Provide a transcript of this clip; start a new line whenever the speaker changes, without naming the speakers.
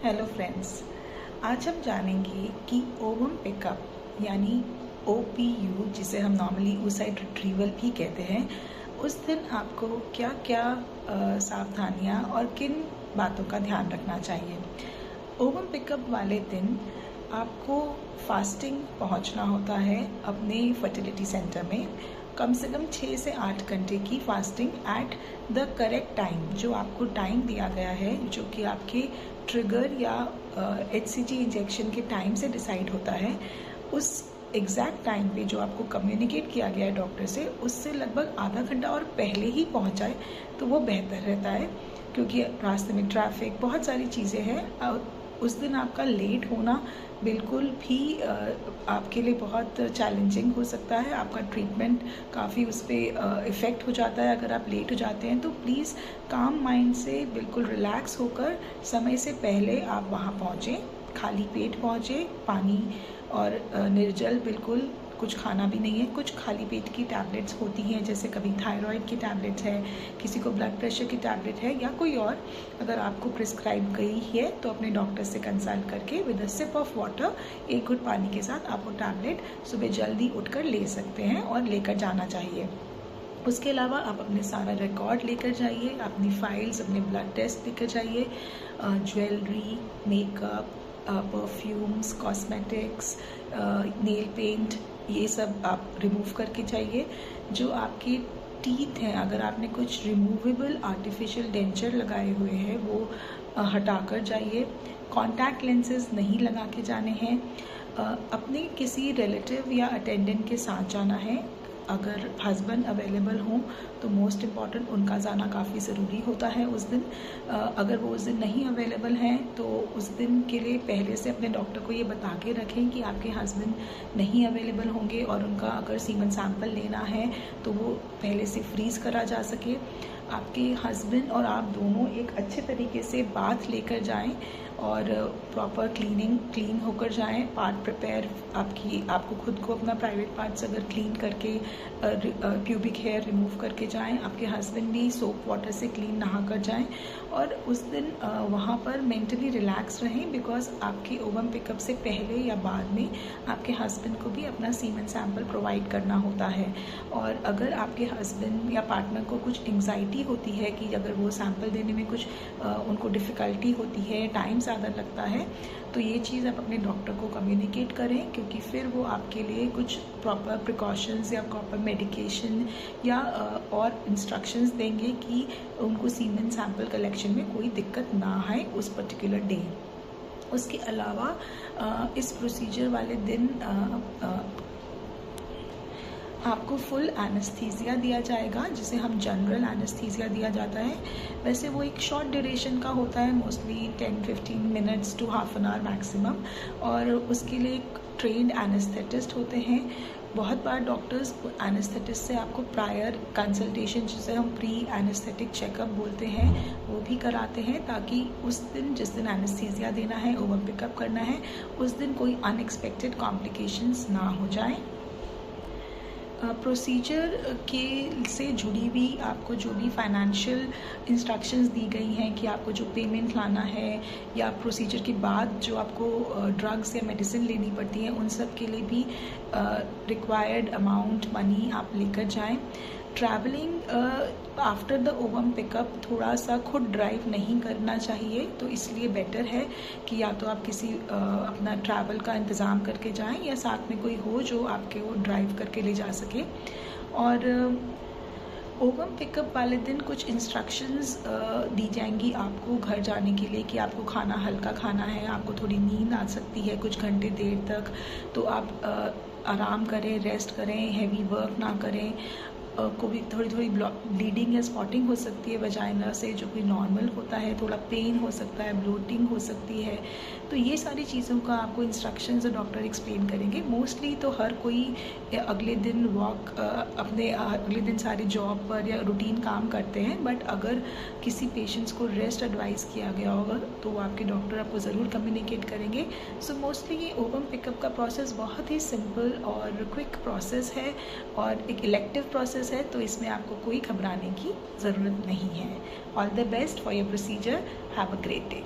Hello friends, आज हम जानेंगे कि ओवम पिकअप यानी OPU जिसे हम नॉर्मली oocyte रिट्रीवल भी कहते हैं, उस दिन आपको क्या क्या सावधानियां और किन बातों का ध्यान रखना चाहिए। ओवम पिकअप वाले दिन आपको फास्टिंग पहुंचना होता है अपने फर्टिलिटी सेंटर में। कम से कम 6 से 8 घंटे की fasting at the correct time, जो आपको टाइम दिया गया है, जो कि आपके ट्रिगर या HCG इंजेक्शन के टाइम से डिसाइड होता है, उस एग्जैक्ट टाइम पे जो आपको कम्युनिकेट किया गया है डॉक्टर से, उससे लगभग आधा घंटा और पहले ही पहुंच जाए तो वो बेहतर रहता है, क्योंकि रास्ते में ट्रैफिक बहुत सारी चीज़ें हैं। उस दिन आपका लेट होना बिल्कुल भी आपके लिए बहुत चैलेंजिंग हो सकता है। आपका ट्रीटमेंट काफ़ी उस पर इफ़ेक्ट हो जाता है अगर आप लेट हो जाते हैं। तो प्लीज़ काम माइंड से बिल्कुल रिलैक्स होकर समय से पहले आप वहाँ पहुँचें, खाली पेट पहुँचें। पानी और निर्जल, बिल्कुल कुछ खाना भी नहीं है। कुछ खाली पेट की टैबलेट्स होती हैं, जैसे कभी थायराइड की टैबलेट्स है, किसी को ब्लड प्रेशर की टैबलेट है, या कोई और अगर आपको प्रिस्क्राइब गई है तो अपने डॉक्टर से कंसल्ट करके with a sip of water, एक घुट पानी के साथ आप वो टैबलेट सुबह जल्दी उठकर ले सकते हैं और लेकर जाना चाहिए। उसके अलावा आप अपने सारा रिकॉर्ड लेकर जाइए, अपनी फाइल्स, अपने ब्लड टेस्ट लेकर जाइए, jewellery, makeup, perfumes, cosmetics, nail paint, ये सब आप रिमूव करके जाइए। जो आपके टीथ हैं, अगर आपने कुछ रिमूवेबल आर्टिफिशियल डेंचर लगाए हुए हैं, वो हटाकर जाइए। कॉन्टैक्ट लेंसेज नहीं लगा के जाने हैं। अपने किसी रिलेटिव या अटेंडेंट के साथ जाना है। अगर हस्बैंड अवेलेबल हों तो मोस्ट इम्पॉर्टेंट उनका जाना काफ़ी ज़रूरी होता है उस दिन। अगर वो उस दिन नहीं अवेलेबल हैं तो उस दिन के लिए पहले से अपने डॉक्टर को ये बता के रखें कि आपके हस्बैंड नहीं अवेलेबल होंगे, और उनका अगर सीमन सैंपल लेना है तो वो पहले से फ्रीज़ करा जा सके। आपके हस्बैंड और आप दोनों एक अच्छे तरीके से बाथ लेकर जाएं और प्रॉपर क्लीन होकर जाएं। पार्ट प्रिपेयर आपको खुद को अपना प्राइवेट पार्ट्स अगर क्लीन करके प्यूबिक हेयर रिमूव करके जाएं। आपके हस्बैंड भी सोप वाटर से क्लीन नहा कर जाएं, और उस दिन वहाँ पर मेंटली रिलैक्स रहें, बिकॉज आपके ओवम पिकअप से पहले या बाद में आपके हस्बैंड को भी अपना सीमन सैंपल प्रोवाइड करना होता है। और अगर आपके हस्बैंड या पार्टनर को कुछ एंग्जाइटी होती है कि अगर वो सैंपल देने में कुछ उनको डिफ़िकल्टी होती है, टाइम ज़्यादा लगता है, तो ये चीज़ आप अपने डॉक्टर को कम्युनिकेट करें, क्योंकि फिर वो आपके लिए कुछ प्रॉपर प्रिकॉशंस या प्रॉपर मेडिकेशन या और इंस्ट्रक्शंस देंगे कि उनको सीमेन सैंपल कलेक्शन में कोई दिक्कत ना आए उस पर्टिकुलर डे। उसके अलावा इस प्रोसीजर वाले दिन आपको फुल एनेस्थीसिया दिया जाएगा, जिसे हम जनरल एनेस्थीसिया दिया जाता है। वैसे वो एक शॉर्ट ड्यूरेशन का होता है, mostly 10-15 minutes to half an hour maximum, और उसके लिए एक ट्रेंड एनेस्थेटिस्ट होते हैं। बहुत बार डॉक्टर्स एनेस्थेटिस्ट से आपको प्रायर कंसल्टेशन, जिसे हम प्री एनेस्थेटिक चेकअप बोलते हैं, वो भी कराते हैं, ताकि उस दिन जिस दिन एनेस्थीसिया देना है, ओवम पिकअप करना है, उस दिन कोई अनएक्सपेक्टेड कॉम्प्लिकेशंस ना हो जाए। प्रोसीजर के से जुड़ी हुई आपको जो भी फाइनेंशियल इंस्ट्रक्शंस दी गई हैं कि आपको जो पेमेंट लाना है, या प्रोसीजर के बाद जो आपको ड्रग्स या मेडिसिन लेनी पड़ती है, उन सब के लिए भी रिक्वायर्ड अमाउंट मनी आप लेकर जाएं। Travelling after the ovum pickup थोड़ा सा खुद ड्राइव नहीं करना चाहिए, तो इसलिए बेटर है कि या तो आप किसी अपना ट्रैवल का इंतज़ाम करके जाएं, या साथ में कोई हो जो आपके वो ड्राइव करके ले जा सके। और ओवम पिकअप वाले दिन कुछ इंस्ट्रक्शंस दी जाएंगी आपको घर जाने के लिए, कि आपको खाना हल्का खाना है, आपको थोड़ी नींद आ सकती है कुछ घंटे देर तक, तो आप आराम करें, रेस्ट करें, हैवी वर्क ना करें। को भी थोड़ी ब्लीडिंग या स्पॉटिंग हो सकती है वजाइना से, जो कोई नॉर्मल होता है। थोड़ा पेन हो सकता है, ब्लोटिंग हो सकती है। तो ये सारी चीज़ों का आपको इंस्ट्रक्शंस डॉक्टर एक्सप्लेन करेंगे। मोस्टली तो हर कोई अगले दिन अपने अगले दिन सारी जॉब पर या रूटीन काम करते हैं, बट अगर किसी पेशेंट्स को रेस्ट एडवाइस किया गया होगा तो वो आपके डॉक्टर आपको ज़रूर कम्युनिकेट करेंगे। सो मोस्टली ये ओवम पिकअप का प्रोसेस बहुत ही सिंपल और क्विक प्रोसेस है, और एक इलेक्टिव प्रोसेस है, तो इसमें आपको कोई घबराने की ज़रूरत नहीं है। All the best for your procedure. Have a great day.